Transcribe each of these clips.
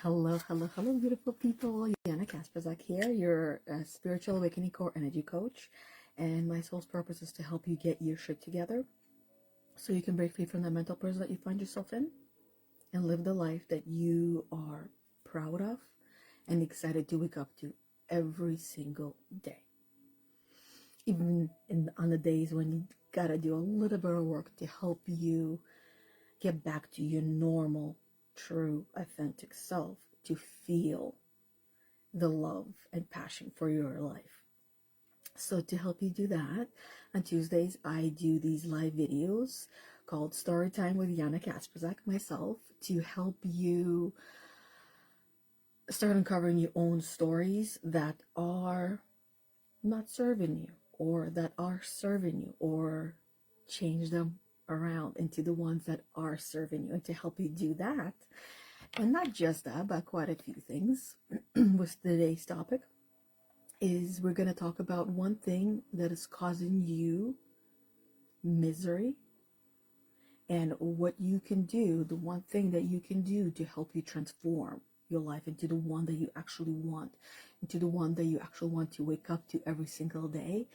Hello, hello, hello, beautiful people. Yana Kasperczak here, your spiritual awakening core energy coach. And my soul's purpose is to help you get your shit together so you can break free from the mental prison that you find yourself in and live the life that you are proud of and excited to wake up to every single day. Even on the days when you gotta do a little bit of work to help you get back to your normal, true, authentic self, to feel the love and passion for your life. So to help you do that, on Tuesdays I do these live videos called Storytime with Yana Kasperczak, myself, to help you start uncovering your own stories that are not serving you, or that are serving you, or change them around into the ones that are serving you. And to help you do that, and not just that, but quite a few things, with today's topic is we're going to talk about one thing that is causing you misery and what you can do, the one thing that you can do to help you transform your life into the one that you actually want, into the one that you actually want to wake up to every single day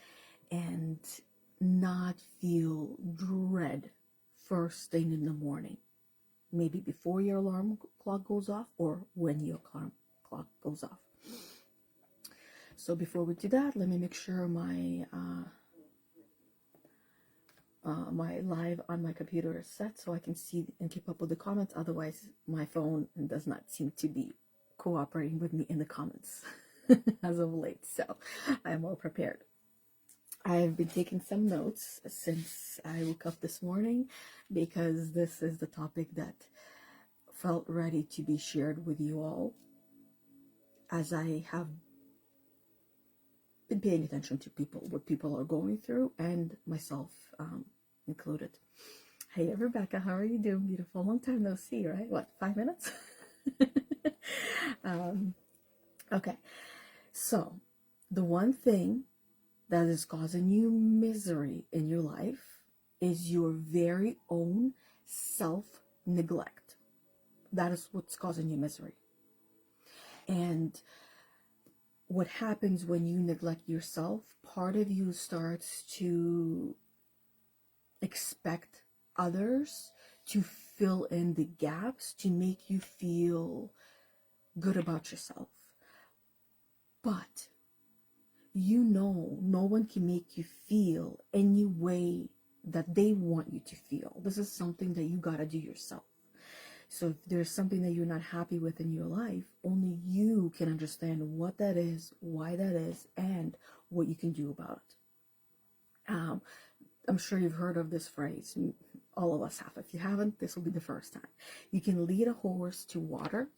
and not feel dread first thing in the morning, maybe before your alarm clock goes off or when your alarm clock goes off. So before we do that, let me make sure my my live on my computer is set so I can see and keep up with the comments. Otherwise, my phone does not seem to be cooperating with me in the comments as of late. So I am well prepared. I've been taking some notes since I woke up this morning because this is the topic that felt ready to be shared with you all, as I have been paying attention to people, what people are going through, and myself included. Hey, Rebecca, how are you doing, beautiful? Long time no see, right? What, 5 minutes? Okay, so the one thing that is causing you misery in your life is your very own self-neglect. That is what's causing you misery. And what happens when you neglect yourself, part of you starts to expect others to fill in the gaps to make you feel good about yourself. But you know no one can make you feel any way that they want you to feel. This is something that you gotta do yourself. So if there's something that you're not happy with in your life, only you can understand what that is, why that is, and what you can do about it. I'm sure you've heard of this phrase. All of us have. If you haven't, this will be the first time. You can lead a horse to water,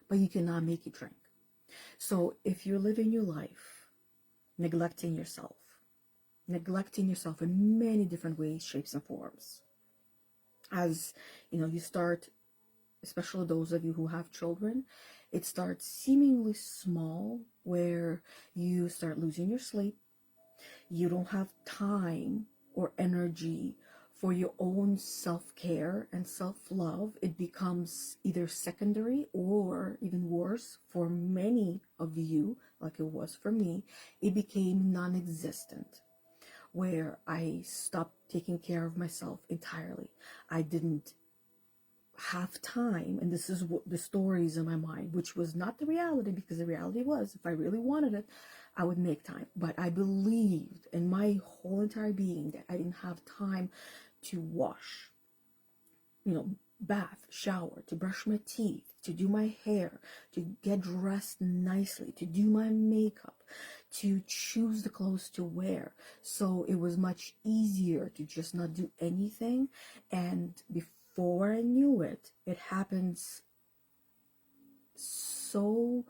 but you cannot make it drink. So if you're living your life neglecting yourself in many different ways, shapes, and forms, as you know, you start, especially those of you who have children, it starts seemingly small, where you start losing your sleep. You don't have time or energy for your own self-care and self-love. It becomes either secondary or, even worse, for many of you, like it was for me, it became non-existent, where I stopped taking care of myself entirely. I didn't have time, and this is what the stories in my mind, which was not the reality, because the reality was, if I really wanted it, I would make time. But I believed in my whole entire being that I didn't have time to wash, bath, shower, to brush my teeth, to do my hair, to get dressed nicely, to do my makeup, to choose the clothes to wear. So it was much easier to just not do anything. And before I knew it, it happens so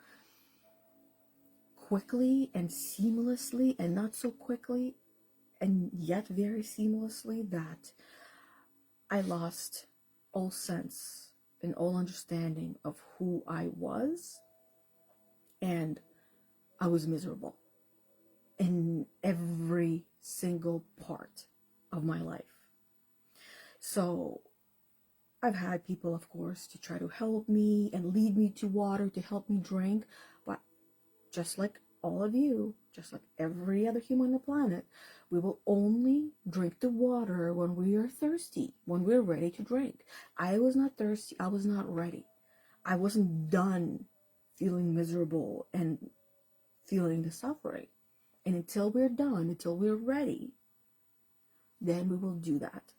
quickly and seamlessly, and not so quickly and yet very seamlessly, that I lost all sense and all understanding of who I was, and I was miserable in every single part of my life. So I've had people, of course, to try to help me and lead me to water to help me drink. But just like all of you, just like every other human on the planet, we will only drink the water when we are thirsty, when we're ready to drink. I was not thirsty. I was not ready. I wasn't done feeling miserable and feeling the suffering. And until we're done, until we're ready, then we will do that.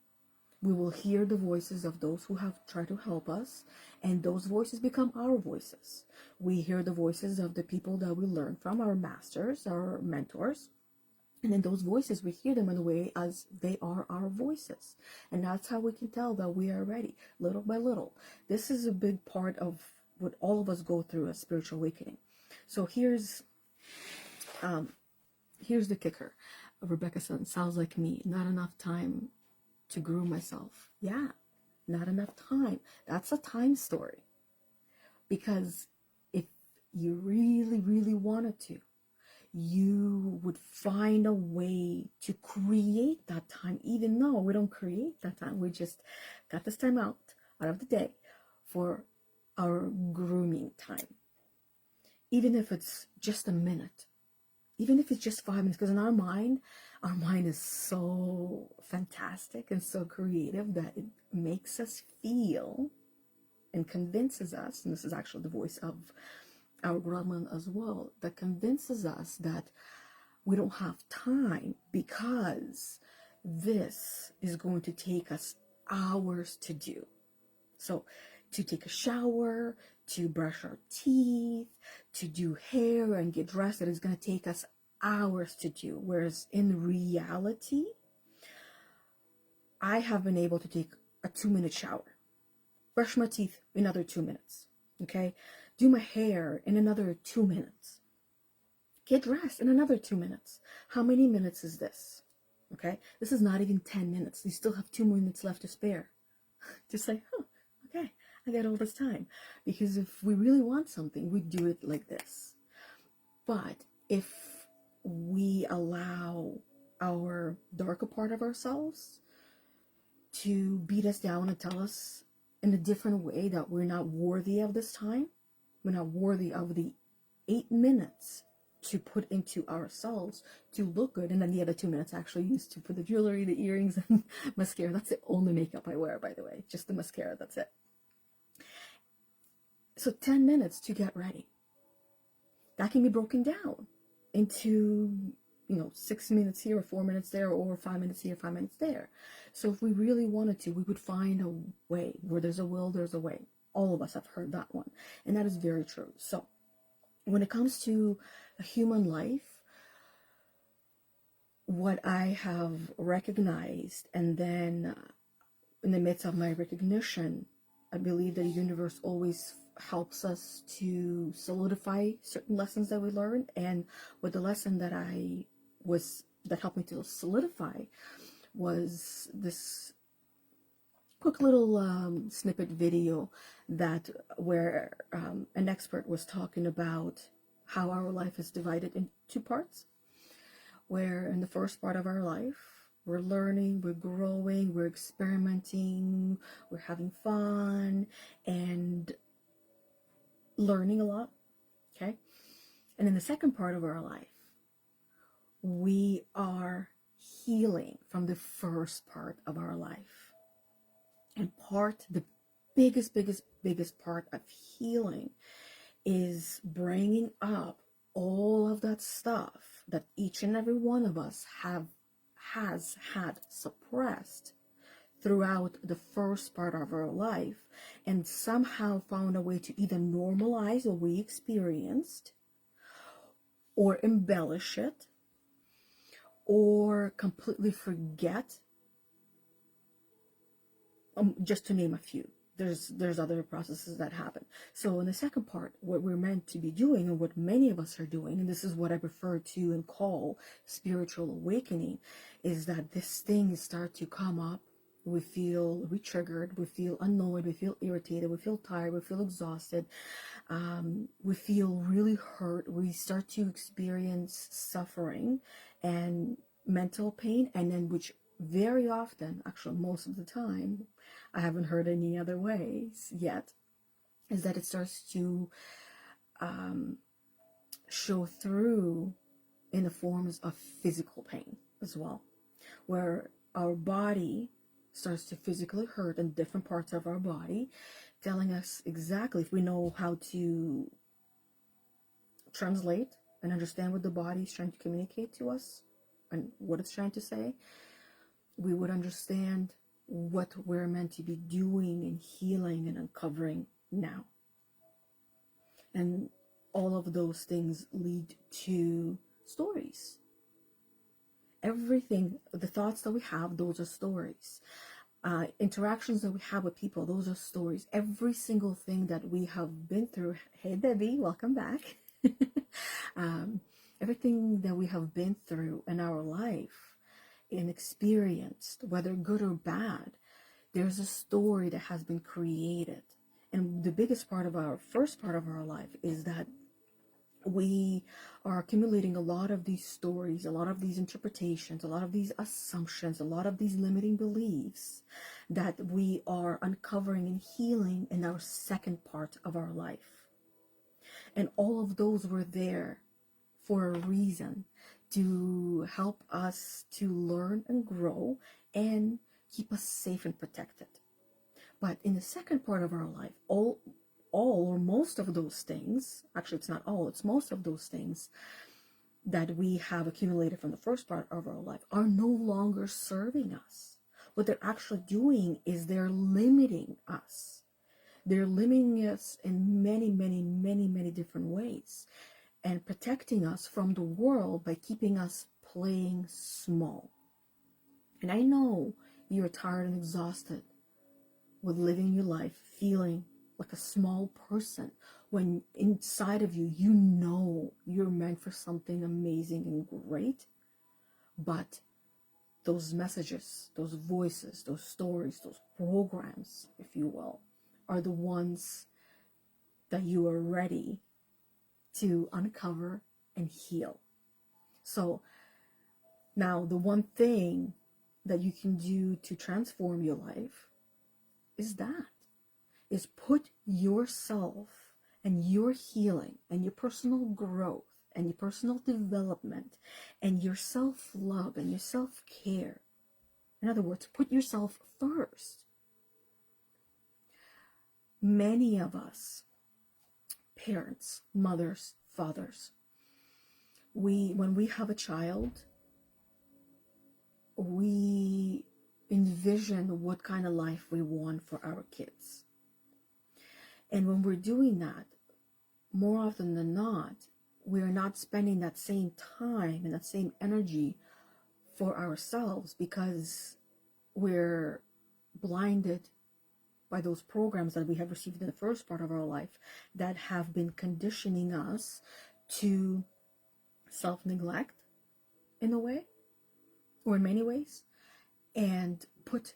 We will hear the voices of those who have tried to help us, and those voices become our voices. We hear the voices of the people that we learn from, our masters, our mentors, and then those voices, we hear them in a way as they are our voices. And that's how we can tell that we are ready, little by little. This is a big part of what all of us go through as spiritual awakening. So here's the kicker. Rebecca said, sounds like me, not enough time to groom myself. Yeah, not enough time. That's a time story. Because if you really, really wanted to, you would find a way to create that time, even though we don't create that time. We just got this time out of the day for our grooming time. Even if it's just a minute, even if it's just 5 minutes, because in our mind is so fantastic and so creative that it makes us feel and convinces us, and this is actually the voice of our Brahman as well, that convinces us that we don't have time because this is going to take us hours to do. So to take a shower, to brush our teeth, to do hair and get dressed, it is going to take us hours to do. Whereas in reality, I have been able to take a 2-minute shower, brush my teeth in another 2 minutes, okay? Do my hair in another 2 minutes, get dressed in another 2 minutes. How many minutes is this? Okay, this is not even 10 minutes. You still have 2 minutes left to spare. Just say, oh, okay, I got all this time. Because if we really want something, we do it like this. But if we allow our darker part of ourselves to beat us down and tell us in a different way that we're not worthy of this time, we're not worthy of the 8 minutes to put into ourselves to look good, and then the other 2 minutes actually used to put the jewelry, the earrings, and mascara. That's the only makeup I wear, by the way, just the mascara, that's it. So 10 minutes to get ready. That can be broken down into, 6 minutes here or 4 minutes there, or 5 minutes here, 5 minutes there. So if we really wanted to, we would find a way. Where there's a will, there's a way. All of us have heard that one, and that is very true. So when it comes to a human life, what I have recognized, and then in the midst of my recognition, I believe that the universe always helps us to solidify certain lessons that we learned. And with the lesson that helped me to solidify was this quick little snippet video where an expert was talking about how our life is divided in 2 parts, where in the first part of our life, we're learning, we're growing, we're experimenting, we're having fun, and learning a lot, okay? And in the second part of our life, we are healing from the first part of our life. And the biggest part of healing is bringing up all of that stuff that each and every one of us has had suppressed throughout the first part of our life, and somehow found a way to either normalize what we experienced, or embellish it, or completely forget, just to name a few. There's other processes that happen. So in the second part, what we're meant to be doing, and what many of us are doing, and this is what I refer to and call spiritual awakening, is that these things start to come up. We feel re-triggered, we feel annoyed, we feel irritated, we feel tired, we feel exhausted, we feel really hurt, we start to experience suffering and mental pain, and then which very often, actually most of the time, I haven't heard any other ways yet, is that it starts to show through in the forms of physical pain as well, where our body starts to physically hurt in different parts of our body, telling us exactly, if we know how to translate and understand what the body is trying to communicate to us and what it's trying to say, we would understand what we're meant to be doing and healing and uncovering now. And all of those things lead to stories. Everything, the thoughts that we have, those are stories. Interactions that we have with people, those are stories. Every single thing that we have been through. Hey, Debbie, welcome back. Everything that we have been through in our life and experienced, whether good or bad, there's a story that has been created. And the biggest part of our first part of our life is that we are accumulating a lot of these stories, a lot of these interpretations, a lot of these assumptions, a lot of these limiting beliefs that we are uncovering and healing in our second part of our life. And all of those were there for a reason, to help us to learn and grow and keep us safe and protected. But in the second part of our life, all or most of those things, actually it's not all, it's most of those things that we have accumulated from the first part of our life are no longer serving us. What they're actually doing is they're limiting us. They're limiting us in many, many, many, many different ways, and protecting us from the world by keeping us playing small. And I know you're tired and exhausted with living your life feeling like a small person, when inside of you, you know you're meant for something amazing and great. But those messages, those voices, those stories, those programs, if you will, are the ones that you are ready to uncover and heal. So now the one thing that you can do to transform your life is put yourself and your healing and your personal growth and your personal development and your self-love and your self-care. In other words, put yourself first. Many of us, parents, mothers, fathers, when we have a child, we envision what kind of life we want for our kids. And when we're doing that, more often than not, we're not spending that same time and that same energy for ourselves, because we're blinded by those programs that we have received in the first part of our life that have been conditioning us to self-neglect in a way, or in many ways, and put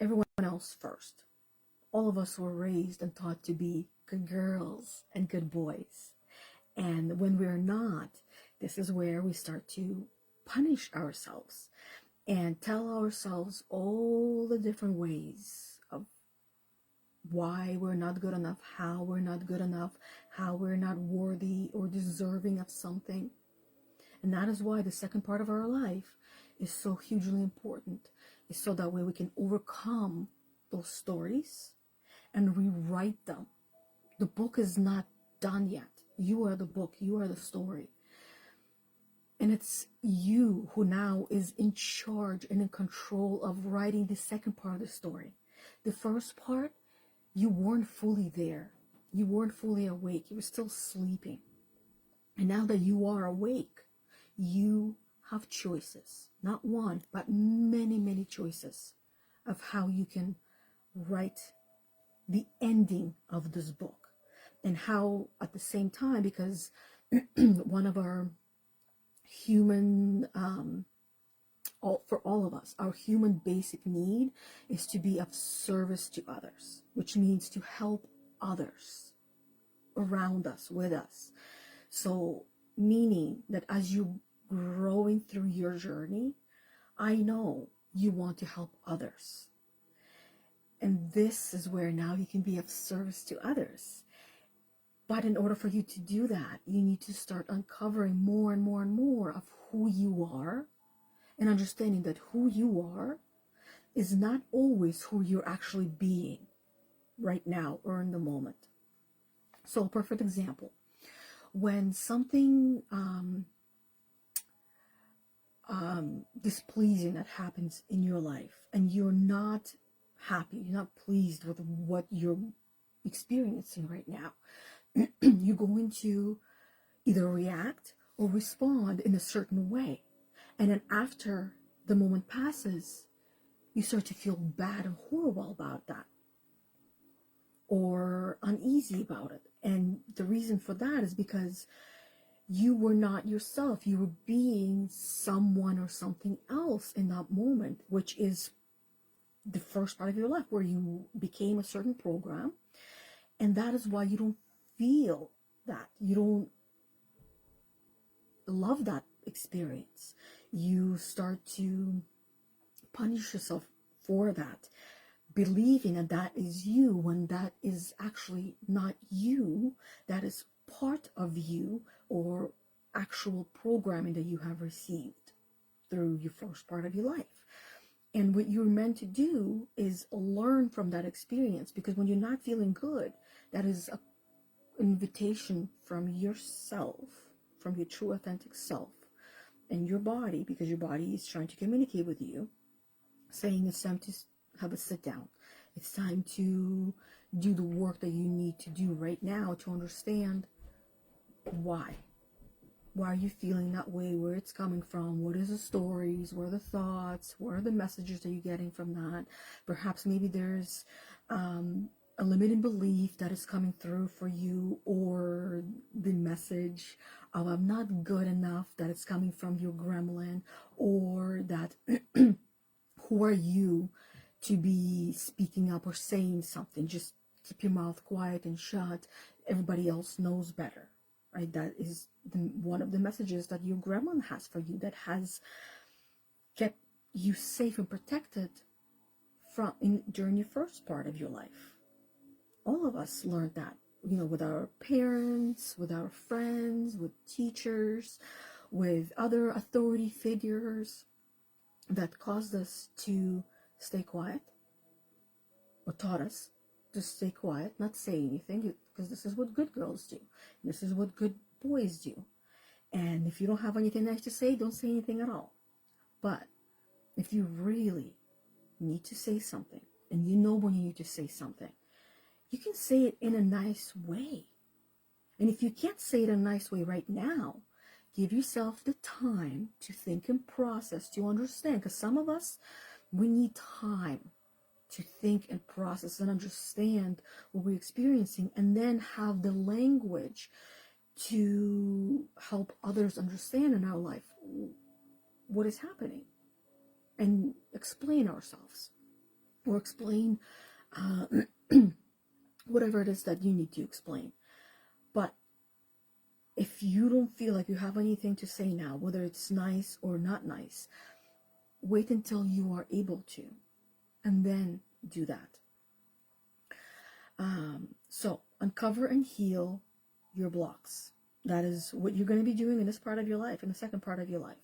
everyone else first. All of us were raised and taught to be good girls and good boys. And when we're not, this is where we start to punish ourselves and tell ourselves all the different ways of why we're not good enough, how we're not good enough, how we're not worthy or deserving of something. And that is why the second part of our life is so hugely important, is so that way we can overcome those stories and rewrite them. The book is not done yet. You are the book. You are the story. And it's you who now is in charge and in control of writing the second part of the story. The first part, you weren't fully there. You weren't fully awake. You were still sleeping. And now that you are awake, you have choices. Not one, but many, many choices of how you can write the ending of this book, and how at the same time, because one of our human, for all of us, our human basic need is to be of service to others, which means to help others around us, with us. So meaning that as you're growing through your journey, I know you want to help others. And this is where now you can be of service to others. But in order for you to do that, you need to start uncovering more and more and more of who you are, and understanding that who you are is not always who you're actually being right now or in the moment. So a perfect example, when something displeasing that happens in your life and you're not happy, you're not pleased with what you're experiencing right now, you're going to either react or respond in a certain way. And then after the moment passes, you start to feel bad and horrible about that, or uneasy about it. And the reason for that is because you were not yourself. You were being someone or something else in that moment, which is the first part of your life where you became a certain program. And that is why you don't feel that. You don't love that experience. You start to punish yourself for that, believing that that is you when that is actually not you. That is part of you, or actual programming that you have received through your first part of your life. And what you're meant to do is learn from that experience, because when you're not feeling good, that is an invitation from yourself, from your true authentic self and your body, because your body is trying to communicate with you, saying it's time to have a sit down. It's time to do the work that you need to do right now to understand why. Why are you feeling that way? Where it's coming from? What is the stories? What are the thoughts? What are the messages that you're getting from that? Perhaps maybe there's a limiting belief that is coming through for you, or the message of I'm not good enough that it's coming from your gremlin, or that who are you to be speaking up or saying something? Just keep your mouth quiet and shut. Everybody else knows better, right? That is one of the messages that your gremlin has for you, that has kept you safe and protected during your first part of your life. All of us learned that, with our parents, with our friends, with teachers, with other authority figures that caused us to stay quiet, or taught us to stay quiet, not say anything, because this is what good girls do. This is what good boys do. And if you don't have anything nice to say, don't say anything at all. But if you really need to say something, and you know when you need to say something, you can say it in a nice way. And if you can't say it in a nice way right now, give yourself the time to think and process, to understand. Because some of us, we need time to think and process and understand what we're experiencing, and then have the language to help others understand in our life what is happening, and explain ourselves, or explain whatever it is that you need to explain. But if you don't feel like you have anything to say now, whether it's nice or not nice, wait until you are able to, and then do that. So uncover and heal your blocks. That is what you're going to be doing in this part of your life, in the second part of your life.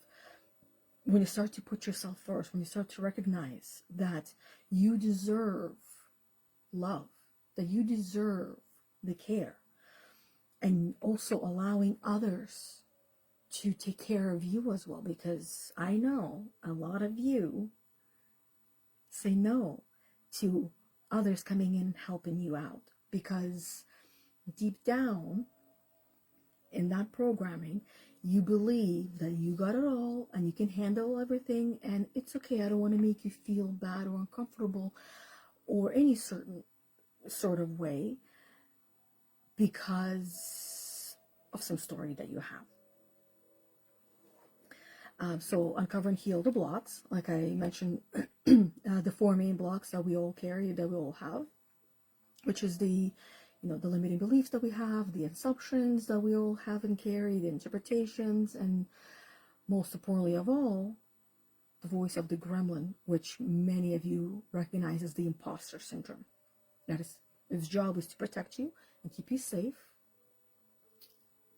When you start to put yourself first, when you start to recognize that you deserve love, that you deserve the care, and also allowing others to take care of you as well, because I know a lot of you say no to others coming in and helping you out, because deep down in that programming, you believe that you got it all and you can handle everything, and it's okay. I don't want to make you feel bad or uncomfortable or any certain sort of way because of some story that you have. So uncover and heal the blocks, like I mentioned, the four main blocks that we all carry, that we all have, which is the limiting beliefs that we have, the assumptions that we all have and carry, the interpretations, and most importantly of all, the voice of the gremlin, which many of you recognize as the imposter syndrome. That is, its job is to protect you and keep you safe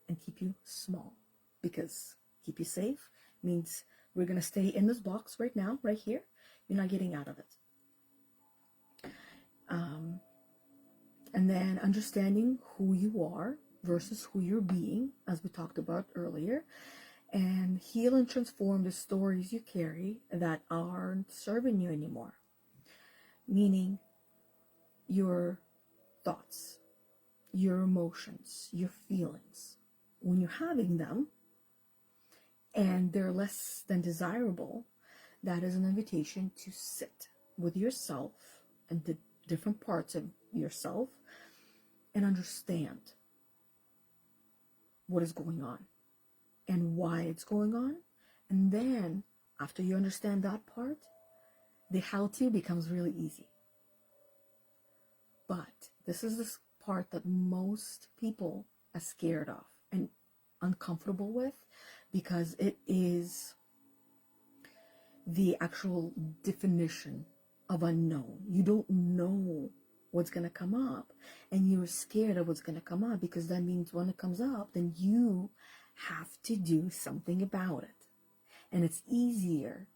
and keep you small. Because keep you safe means we're going to stay in this box right now, right here. You're not getting out of it. And then understanding who you are versus who you're being, as we talked about earlier, and heal and transform the stories you carry that aren't serving you anymore. Meaning your thoughts, your emotions, your feelings. When you're having them and they're less than desirable, that is an invitation to sit with yourself and the different parts of yourself and understand what is going on and why it's going on. And then after you understand that part, the how-to becomes really easy. But this is the part that most people are scared of and uncomfortable with, because it is the actual definition of unknown. You don't know what's going to come up, and you're scared of what's going to come up, because that means when it comes up, then you have to do something about it. And it's easier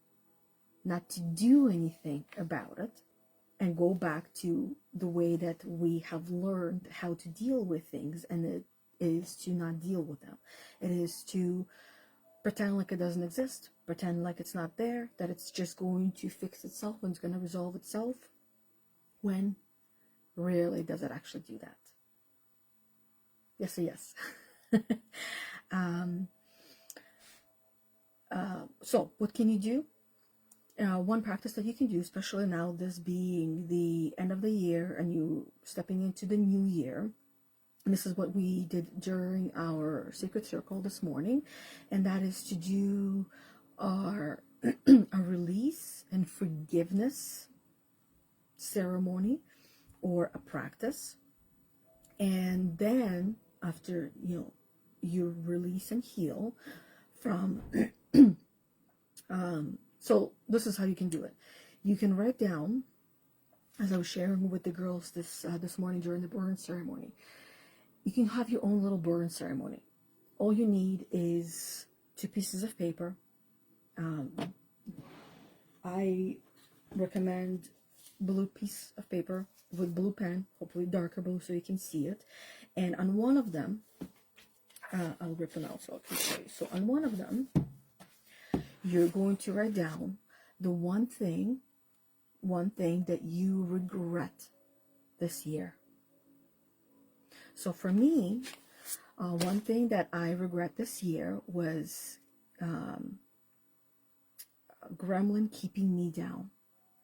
not to do anything about it and go back to the way that we have learned how to deal with things, and it is to not deal with them. It is to pretend like it doesn't exist, pretend like it's not there, that it's just going to fix itself and it's going to resolve itself, when rarely does it actually do that. Yes or yes. So what can you do? One practice that you can do, especially now, this being the end of the year and you stepping into the new year, and this is what we did during our Sacred Circle this morning, and that is to do our a release and forgiveness ceremony or a practice. And then after you release and heal from so this is how you can do it. You can write down, as I was sharing with the girls this morning during the burn ceremony, you can have your own little burn ceremony. All you need is 2 pieces of paper. I recommend blue piece of paper with blue pen, hopefully darker blue so you can see it. And on one of them, I'll rip them out so I can show you. So on one of them, you're going to write down the one thing that you regret this year. So for me, one thing that I regret this year was gremlin keeping me down.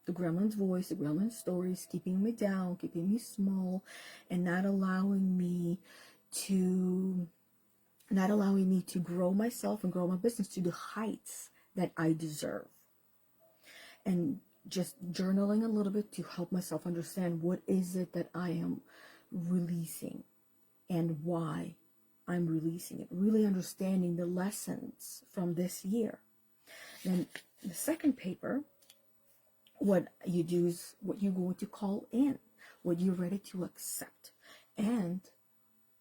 The gremlin's voice, the gremlin's stories keeping me down, keeping me small, and not allowing me to grow myself and grow my business to the heights that I deserve. And just journaling a little bit to help myself understand what is it that I am releasing and why I'm releasing it. Really understanding the lessons from this year. Then the second paper, what you do is what you're going to call in, what you're ready to accept, and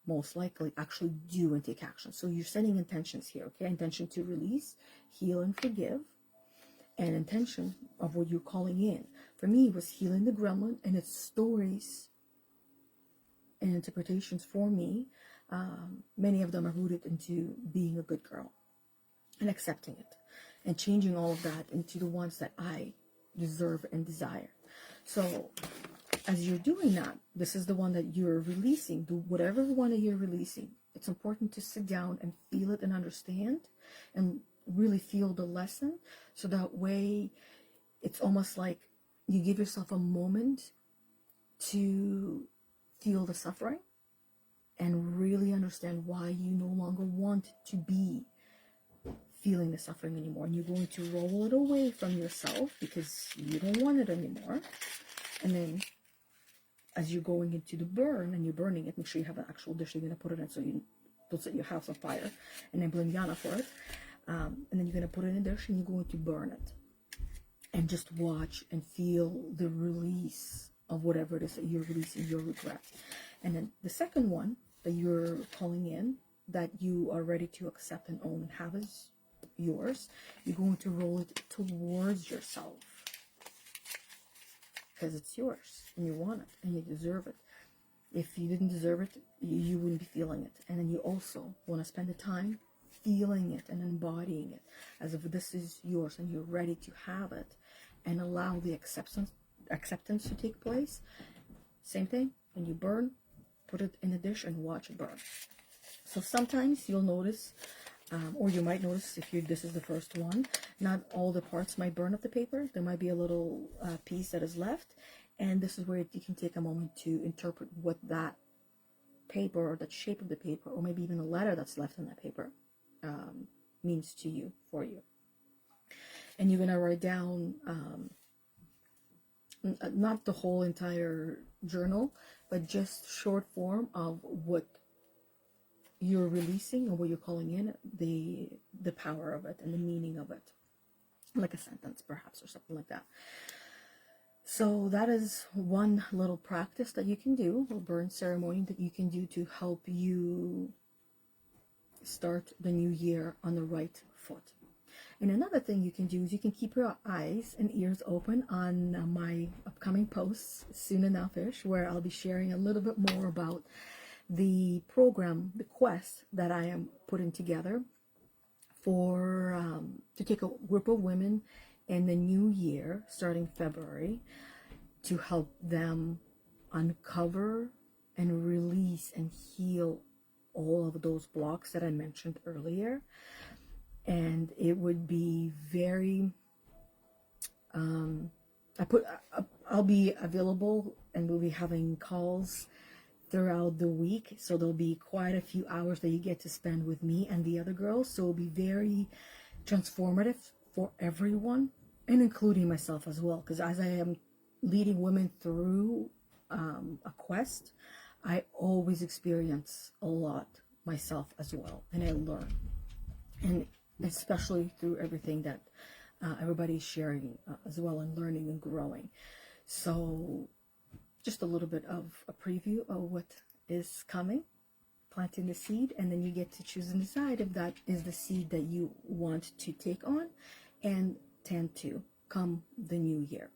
most likely actually do and take action. So you're setting intentions here, okay? Intention to release, heal, and forgive, and intention of what you're calling in. For me, it was healing the gremlin and its stories and interpretations for me. Many of them are rooted into being a good girl and accepting it and changing all of that into the ones that I deserve and desire. So as you're doing that, this is the one that you're releasing. Do whatever one that you're releasing. It's important to sit down and feel it and understand and really feel the lesson, so that way it's almost like you give yourself a moment to feel the suffering and really understand why you no longer want to be feeling the suffering anymore. And you're going to roll it away from yourself because you don't want it anymore. And then as you're going into the burn and you're burning it, make sure you have an actual dish you're going to put it in, so you don't set your house on fire, and then blame Yana for it. And then you're going to put it in a dish and you're going to burn it. and just watch and feel the release of whatever it is that you're releasing, your regret. And then the second one that you're calling in, that you are ready to accept and own and have as yours, you're going to roll it towards yourself because it's yours and you want it and you deserve it. If you didn't deserve it, you wouldn't be feeling it. And then you also want to spend the time feeling it and embodying it as if this is yours and you're ready to have it, and allow the acceptance to take place. Same thing, when you burn, put it in a dish and watch it burn. So sometimes you'll notice, or you might notice if this is the first one, not all the parts might burn off the paper. There might be a little piece that is left, and this is where you can take a moment to interpret what that paper or that shape of the paper, or maybe even a letter that's left in that paper, means to you, for you. And you're going to write down not the whole entire journal, but just short form of what you're releasing and what you're calling in, the power of it and the meaning of it, like a sentence perhaps or something like that. So that is one little practice that you can do, or burn ceremony that you can do to help you start the new year on the right foot. And another thing you can do is you can keep your eyes and ears open on my upcoming posts soon enough-ish, where I'll be sharing a little bit more about the program, the quest that I am putting together for to take a group of women in the new year, starting February, to help them uncover and release and heal all of those blocks that I mentioned earlier. And it would be very I'll be available, and we'll be having calls throughout the week, so there'll be quite a few hours that you get to spend with me and the other girls. So it'll be very transformative for everyone, and including myself as well, because as I am leading women through a quest, I always experience a lot myself as well, and I learn, and especially through everything that everybody's sharing as well, and learning and growing. So just a little bit of a preview of what is coming, planting the seed, and then you get to choose and decide if that is the seed that you want to take on and tend to come the new year.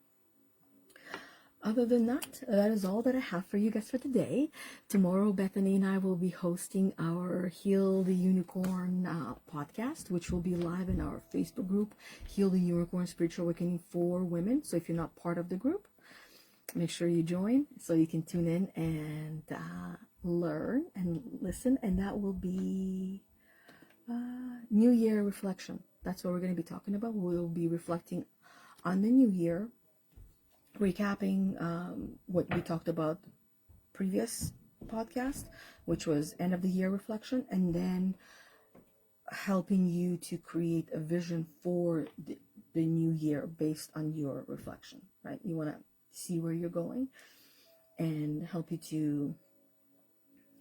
Other than that, that is all that I have for you guys for today. Tomorrow, Bethany and I will be hosting our Heal the Unicorn podcast, which will be live in our Facebook group, Heal the Unicorn Spiritual Awakening for Women. So if you're not part of the group, make sure you join so you can tune in and learn and listen. And that will be New Year reflection. That's what we're going to be talking about. We'll be reflecting on the new year, recapping what we talked about previous podcast, which was end of the year reflection, and then helping you to create a vision for the new year based on your reflection, right? You want to see where you're going and help you to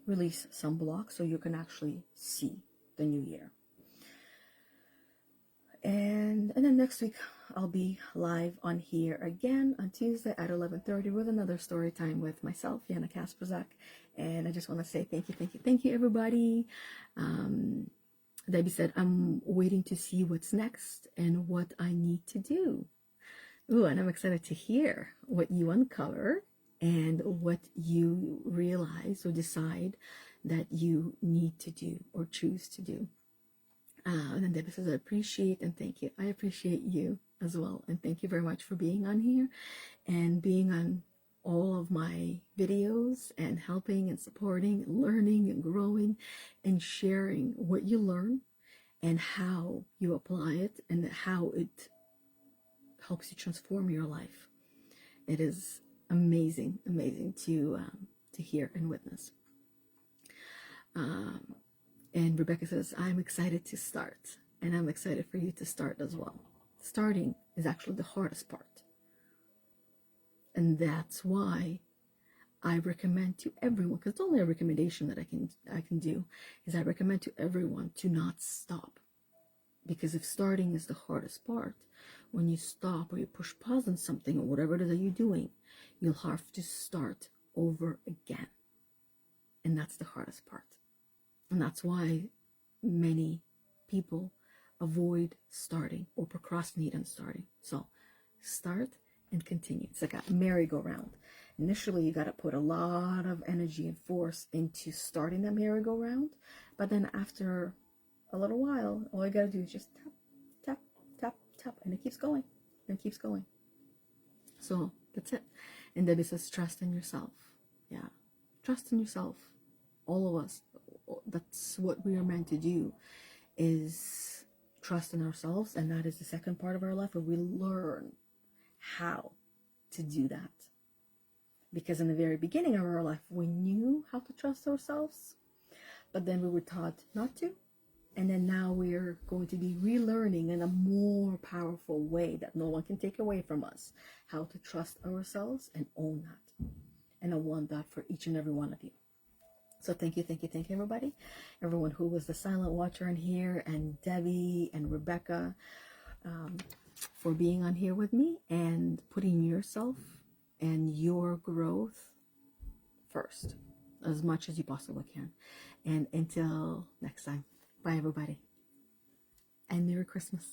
release some blocks so you can actually see the new year. And then next week I'll be live on here again on Tuesday at 11:30 with another story time with myself, Yana Kasperczak. And I just want to say thank you everybody. Debbie said, I'm waiting to see what's next and what I need to do. Ooh, and I'm excited to hear what you uncover and what you realize or decide that you need to do or choose to do. And then Debbie says, I appreciate and thank you. I appreciate you as well. And thank you very much for being on here and being on all of my videos and helping and supporting and learning and growing and sharing what you learn and how you apply it and how it helps you transform your life. It is amazing to hear and witness. And Rebecca says, I'm excited to start, and I'm excited for you to start as well. Starting is actually the hardest part. And that's why I recommend to everyone, because it's only a recommendation that I can do, is I recommend to everyone to not stop. Because if starting is the hardest part, when you stop or you push pause on something or whatever it is that you're doing, you'll have to start over again. And that's the hardest part. And that's why many people avoid starting or procrastinate on starting. So start and continue. It's like a merry-go-round. Initially, you got to put a lot of energy and force into starting that merry-go-round. But then after a little while, all you got to do is just tap, tap, tap, tap. And it keeps going. And it keeps going. So that's it. And Debbie says, trust in yourself. Yeah. Trust in yourself. All of us. That's what we are meant to do, is trust in ourselves. And that is the second part of our life, where we learn how to do that. Because in the very beginning of our life, we knew how to trust ourselves, but then we were taught not to. And then now we're going to be relearning in a more powerful way that no one can take away from us, how to trust ourselves and own that. And I want that for each and every one of you. So thank you, everybody. Everyone who was the silent watcher in here, and Debbie and Rebecca, for being on here with me and putting yourself and your growth first as much as you possibly can. And until next time, bye everybody. And Merry Christmas.